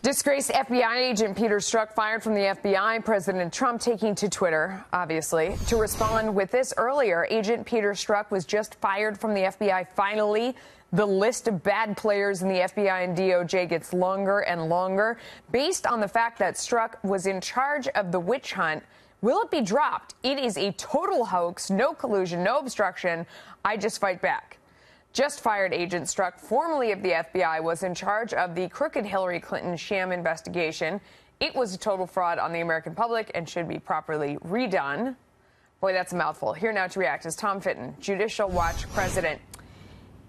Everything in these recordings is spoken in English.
Disgraced FBI agent Peter Strzok fired from the FBI. President Trump taking to Twitter, obviously, to respond with this earlier. Agent Peter Strzok was just fired from the FBI. Finally, the list of bad players in the FBI and DOJ gets longer and longer. Based on the fact that Strzok was in charge of the witch hunt, will it be dropped? It is a total hoax, no collusion, no obstruction. I just fight back. Just fired Agent Strzok, formerly of the FBI, was in charge of the crooked Hillary Clinton sham investigation. It was a total fraud on the American public and should be properly redone. Boy, that's a mouthful. Here now to react is Tom Fitton, Judicial Watch president.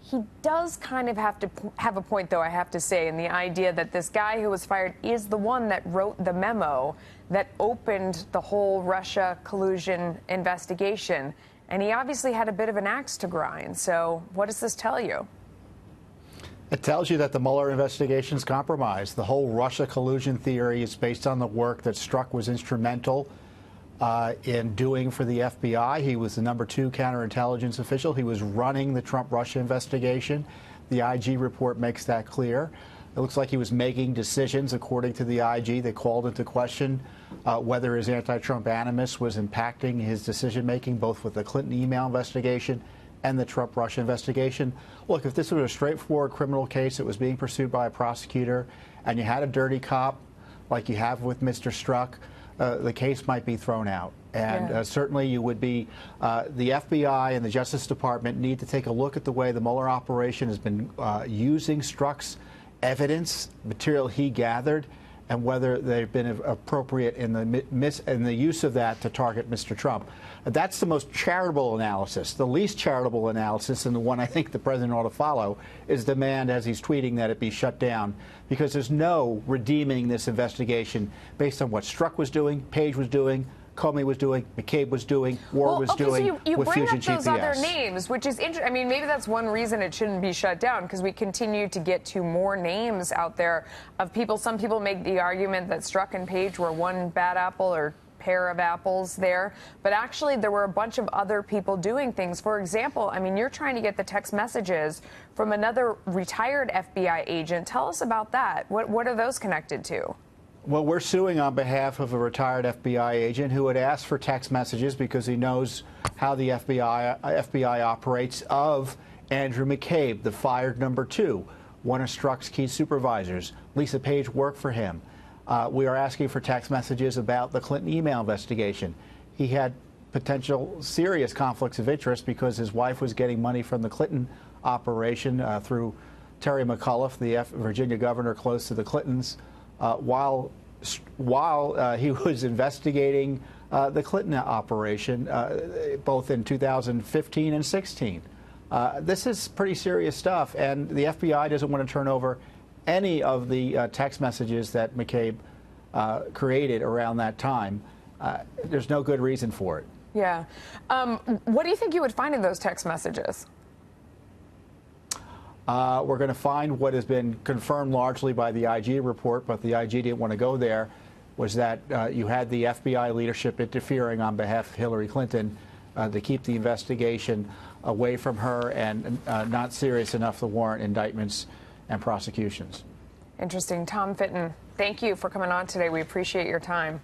He does kind of have a point, though, I have to say, in the idea that this guy who was fired is the one that wrote the memo that opened the whole Russia collusion investigation. And he obviously had a bit of an axe to grind. So what does this tell you? It tells you that the Mueller investigation is compromised. The whole Russia collusion theory is based on the work that Strzok was instrumental in doing for the FBI. He was the #2 counterintelligence official. He was running the Trump-Russia investigation. The IG report makes that clear. It looks like he was making decisions, according to the IG, that called into question whether his anti-Trump animus was impacting his decision-making, both with the Clinton email investigation and the Trump-Russia investigation. Look, if this was a straightforward criminal case that was being pursued by a prosecutor and you had a dirty cop like you have with Mr. Strzok, the case might be thrown out. And certainly you would be, the FBI and the Justice Department need to take a look at the way the Mueller operation has been using Strzok's evidence, material he gathered, and whether they've been appropriate in the use of that to target Mr. Trump. That's the most charitable analysis. The least charitable analysis, and the one I think the president ought to follow, is demand, as he's tweeting, that it be shut down, because there's no redeeming this investigation based on what Strzok was doing, Page was doing, Comey was doing, McCabe was doing, Warren was doing with Fusion GPS. You bring up those other names, which is interesting. I mean, maybe that's one reason it shouldn't be shut down, because we continue to get to more names out there of people. Some people make the argument that Strzok and Page were one bad apple or pair of apples there, but actually there were a bunch of other people doing things. For example, I mean, you're trying to get the text messages from another retired FBI agent. Tell us about that. What are those connected to? Well, we're suing on behalf of a retired FBI agent who had asked for text messages because he knows how the FBI operates, of Andrew McCabe, the fired #2, one of Strzok's key supervisors. Lisa Page worked for him. We are asking for text messages about the Clinton email investigation. He had potential serious conflicts of interest because his wife was getting money from the Clinton operation through Terry McAuliffe, the Virginia governor close to the Clintons, while he was investigating the Clinton operation, both in 2015 and 16. This is pretty serious stuff, and the FBI doesn't want to turn over any of the text messages that McCabe created around that time. There's no good reason for it. Yeah. What do you think you would find in those text messages? We're going to find what has been confirmed largely by the IG report, but the IG didn't want to go there, was that you had the FBI leadership interfering on behalf of Hillary Clinton to keep the investigation away from her and not serious enough to warrant indictments and prosecutions. Interesting. Tom Fitton, thank you for coming on today. We appreciate your time.